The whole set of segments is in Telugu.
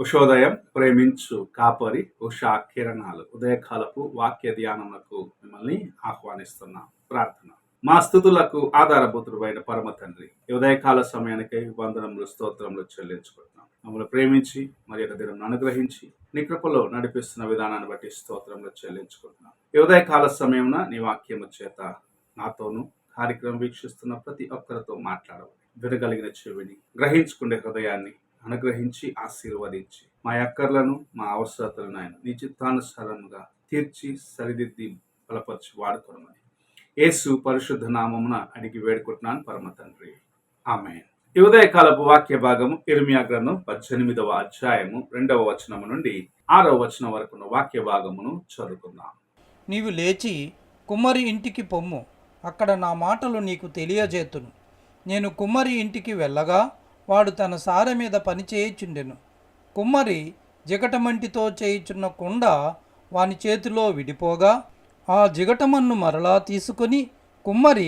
ఉషోదయం ప్రేమించు కాపరి ఉషా కిరణాలు ఉదయకాలపు వాక్య ధ్యానములకు మిమ్మల్ని ఆహ్వానిస్తున్నాం. ప్రార్థన. మా స్థుతులకు ఆధారభూతుడైన పరమ తండ్రి, ఉదయకాల సమయానికై వందనములు స్తోత్రములు చెల్లించుకుంటున్నాం. మమ్మల్ని ప్రేమించి మరి యొక్క దినం అనుగ్రహించి నీ కృపలో నడిపిస్తున్న విధానాన్ని బట్టి స్తోత్రములు చెల్లించుకుంటున్నాం. ఈ ఉదయకాల సమయమున నీ వాక్యము చేత నాతోనూ కార్యక్రమం వీక్షిస్తున్న ప్రతి ఒక్కరితో మాట్లాడవాలి. వినగలిగిన చెవిని, గ్రహించుకునే హృదయాన్ని అనుగ్రహించి ఆశీర్వదించి మా అక్కర్లను మా అవసరతలను ఆయన నీ చిత్తానుసారంగా తీర్చి సరిదిద్ది బలపరిచి వాడుకోవమని యేసు పరిశుద్ధ నామమున అడిగి వేడుకుంటున్నాను పరమ తండ్రి, ఆమేన్. ఈ ఉదయకాలపు వాక్య భాగము ఇర్మియా గ్రంథం 18వ అధ్యాయము 2వ వచనము నుండి 6వ వచనం వరకు వాక్య భాగమును చదువుకుందాం. నీవు లేచి కుమ్మరి ఇంటికి పొమ్ము, అక్కడ నా మాటలు నీకు తెలియజేతును. నేను కుమ్మరి ఇంటికి వెళ్ళగా వాడు తన సారె మీద పని చేయుచుండెను. కుమ్మరి జిగటమంటితో చేయుచున్న కుండ వాని చేతిలో విడిపోగా ఆ జిగటమన్ను మరలా తీసుకొని కుమ్మరి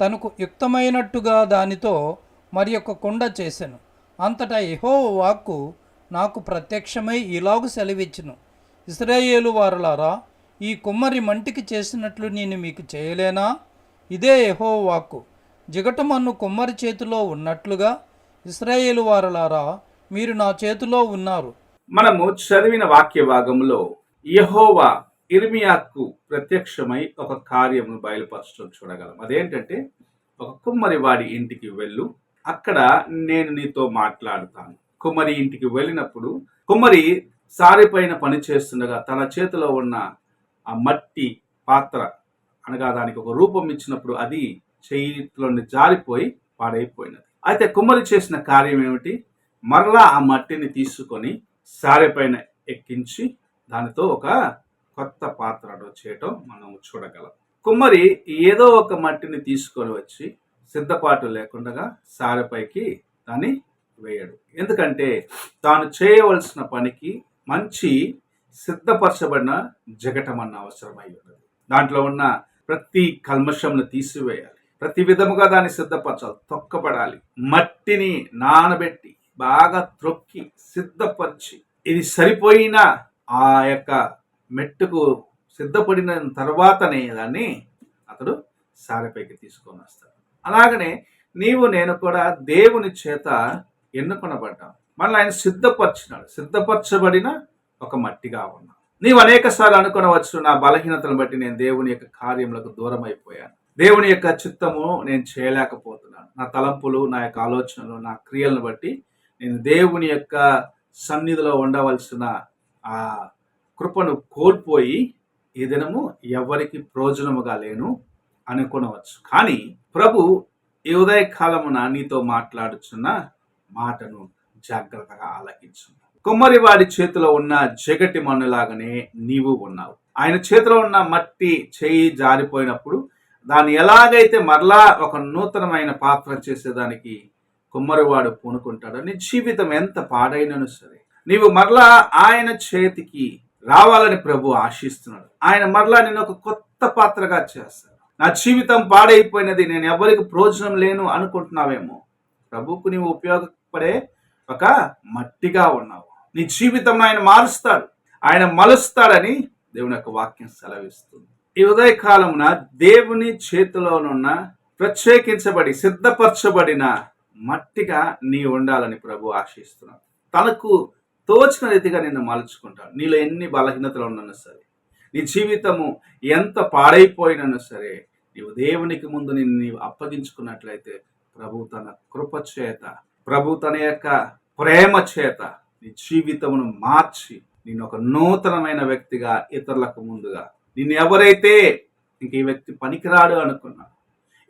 తనకు యుక్తమైనట్టుగా దానితో మరి ఒక కుండ చేసెను. అంతటా యెహోవా వాక్కు నాకు ప్రత్యక్షమై ఇలాగు సెలవిచ్చును, ఇశ్రాయేలు వారలారా, ఈ కుమ్మరి మంటికి చేసినట్లు నేను మీకు చేయలేనా? ఇదే యెహోవా వాక్కు. జిగటమన్ను కుమ్మరి చేతిలో ఉన్నట్లుగా ఇశ్రాయేలు వారలారా, మీరు నా చేతిలో ఉన్నారు. మనము చదివిన వాక్య భాగంలో యెహోవా ఇర్మియాకు ప్రత్యక్షమై ఒక కార్యమును బయలుపరచడం చూడగలం. అదేంటంటే, ఒక కుమ్మరి వాడి ఇంటికి వెళ్ళు, అక్కడ నేను నీతో మాట్లాడుతాను. కుమ్మరి ఇంటికి వెళ్ళినప్పుడు కుమ్మరి సారి పైన పని చేస్తుండగా తన చేతిలో ఉన్న ఆ మట్టి పాత్ర అనగా దానికి ఒక రూపం ఇచ్చినప్పుడు అది చేతిలోని జారిపోయి పాడైపోయినది. అయితే కుమ్మరి చేసిన కార్యం ఏమిటి? మరలా ఆ మట్టిని తీసుకొని సారె పైన ఎక్కించి దానితో ఒక కొత్త పాత్ర చేయటం మనం చూడగలం. కుమ్మరి ఏదో ఒక మట్టిని తీసుకొని వచ్చి సిద్ధపాటు లేకుండా సారెపైకి దాన్ని వేయడు. ఎందుకంటే తాను చేయవలసిన పనికి మంచి సిద్ధపరచబడిన జగటమన్న అవసరమై ఉన్నది. దాంట్లో ఉన్న ప్రతి కల్మషంను తీసివేయాలి, ప్రతి విధముగా దాన్ని సిద్ధపరచాలి, తొక్కబడాలి. మట్టిని నానబెట్టి బాగా త్రొక్కి సిద్ధపరిచి ఇది సరిపోయిన ఆ యొక్క మెట్టుకు సిద్ధపడిన తర్వాతనే దాన్ని అతడు సారెపైకి తీసుకొని వస్తాడు. అలాగనే నీవు నేను కూడా దేవుని చేత ఎన్నుకొనబడ్డాం. మళ్ళీ ఆయన సిద్ధపరిచినాడు. సిద్ధపరచబడిన ఒక మట్టిగా ఉన్నాం. నీవు అనేక సార్లు అనుకొనవచ్చు, నా బలహీనతను బట్టి నేను దేవుని యొక్క కార్యములకు దూరం అయిపోయాను, దేవుని యొక్క చిత్తము నేను చేయలేకపోతున్నాను, నా తలంపులు, నా యొక్క ఆలోచనలు, నా క్రియలను బట్టి నేను దేవుని యొక్క సన్నిధిలో ఉండవలసిన ఆ కృపను కోల్పోయి ఈ దినము ఎవరికి ప్రయోజనముగా లేను అనుకొనవచ్చు. కానీ ప్రభు ఈ ఉదయకాలమున నీతో మాట్లాడుచున్న మాటను జాగ్రత్తగా ఆలకించు. కుమ్మరి వాడి చేతిలో ఉన్న జగటి మన్నులాగానే నీవు ఉన్నావు. ఆయన చేతిలో ఉన్న మట్టి చేయి జారిపోయినప్పుడు దాన్ని ఎలాగైతే మరలా ఒక నూతనమైన పాత్ర చేసేదానికి కుమ్మరివాడు పూనుకుంటాడో, నీ జీవితం ఎంత పాడైనను సరే నీవు మరలా ఆయన చేతికి రావాలని ప్రభు ఆశిస్తున్నాడు. ఆయన మరలా నేను ఒక కొత్త పాత్రగా చేస్తాడు. నా జీవితం పాడైపోయినది, నేను ఎవరికి ప్రయోజనం లేను అనుకుంటున్నావేమో, ప్రభుకు నీవు ఉపయోగపడే ఒక మట్టిగా ఉన్నావు. నీ జీవితం ఆయన మారుస్తాడు, ఆయన మలుస్తాడని దేవుని యొక్క వాక్యం సెలవిస్తుంది. ఈ ఉదయకాలమున దేవుని చేతిలోనున్న ప్రత్యేకించబడి సిద్ధపరచబడిన మట్టిగా నీ ఉండాలని ప్రభు ఆశిస్తున్నాడు. తనకు తోచిన రీతిగా నిన్ను మలుచుకుంటాడు. నీలో ఎన్ని బలహీనతలు ఉన్నను సరే, నీ జీవితము ఎంత పాడైపోయినను సరే, నీవు దేవునికి ముందు నీవు అప్పగించుకున్నట్లయితే ప్రభు తన కృప చేత, ప్రభు తన యొక్క ప్రేమ చేత నీ జీవితమును మార్చి నేను ఒక నూతనమైన వ్యక్తిగా ఇతరులకు ముందుగా, నిన్ను ఎవరైతే ఇంక ఈ వ్యక్తి పనికిరాడు అనుకున్నాడు,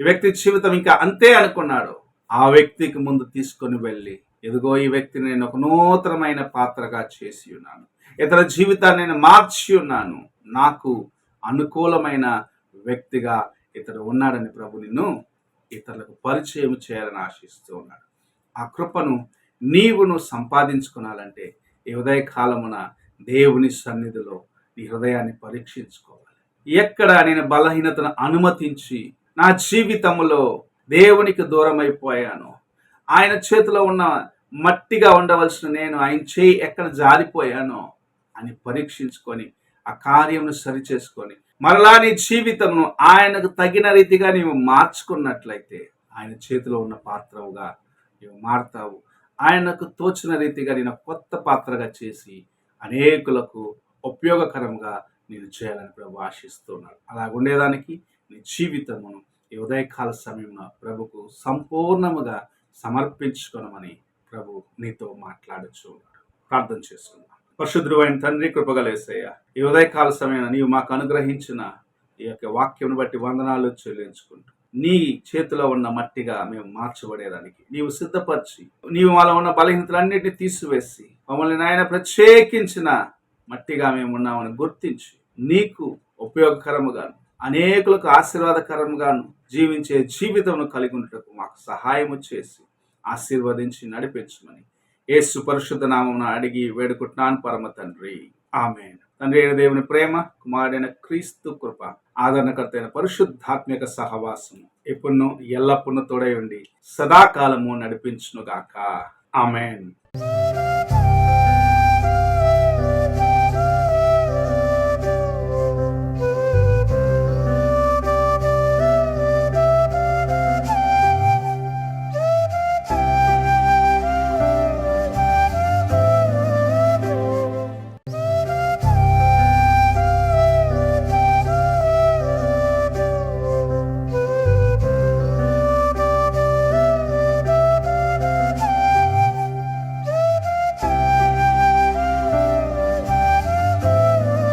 ఈ వ్యక్తి జీవితం ఇంకా అంతే అనుకున్నాడు, ఆ వ్యక్తికి ముందు తీసుకొని వెళ్ళి, ఎదుగో ఈ వ్యక్తిని నేను ఒక నూతనమైన పాత్రగా చేసి ఉన్నాను, ఇతర జీవితాన్ని నేను మార్చి ఉన్నాను, నాకు అనుకూలమైన వ్యక్తిగా ఇతడు ఉన్నాడని ప్రభు నిన్ను ఇతరులకు పరిచయం చేయాలని ఆశిస్తూ ఉన్నాడు. ఆ కృపను నీవును సంపాదించుకోవాలంటే ఈ ఉదయకాలమున దేవుని సన్నిధిలో నీ హృదయాన్ని పరీక్షించుకోవాలి. ఎక్కడ నేను బలహీనతను అనుమతించి నా జీవితంలో దేవునికి దూరం అయిపోయాను, ఆయన చేతిలో ఉన్న మట్టిగా ఉండవలసిన నేను ఆయన చేయి ఎక్కడ జారిపోయానో అని పరీక్షించుకొని ఆ కార్యమును సరిచేసుకొని మరలా నీ జీవితంను ఆయనకు తగిన రీతిగా నీవు మార్చుకున్నట్లయితే ఆయన చేతిలో ఉన్న పాత్రవుగా నీవు మారుతావు. ఆయనకు తోచిన రీతిగా నేను కొత్త పాత్రగా చేసి అనేకులకు ఉపయోగకరంగా నేను చేయాలని ప్రభు ఆశిస్తున్నాడు. అలాగుండేదానికి నీ జీవితమును ఈ ఉదయకాల సమయంలో ప్రభుకు సంపూర్ణముగా సమర్పించుకొనమని ప్రభు నీతో మాట్లాడుచు ప్రార్థన చేసుకున్నాం. పరిశుద్ధుడు అయిన తండ్రి, కృపగల యేసయ్య, ఈ ఉదయకాల సమయంలో నీవు మాకు అనుగ్రహించిన ఈ యొక్క వాక్యం బట్టి వందనాలు చెల్లించుకుంటూ నీ చేతిలో ఉన్న మట్టిగా మేము మార్చబడేదానికి నీవు సిద్ధపరిచి నీవు మాలో ఉన్న బలహీనతలన్నిటిని తీసివేసి మమ్మల్ని నాయన ప్రత్యేకించిన మట్టిగా మేము ఉన్నామని గుర్తించి నీకు ఉపయోగకరముగాను అనేకులకు ఆశీర్వాదకరముగాను జీవించే జీవితం కలిగి ఉండటకు మాకు సహాయము చేసి ఆశీర్వదించి నడిపించమని యేసు పరిశుద్ధ నామమున అడిగి వేడుకుంటున్నాను పరమ తండ్రి, ఆమేన్. తండ్రి అయిన దేవుని ప్రేమ, కుమారుడైన క్రీస్తు కృప, ఆదరణకర్త అయిన పరిశుద్ధాత్మిక సహవాసము ఎప్పుడును ఎల్లప్పుడూ తోడై ఉండి సదాకాలము నడిపించునుగాక. ఆమేన్.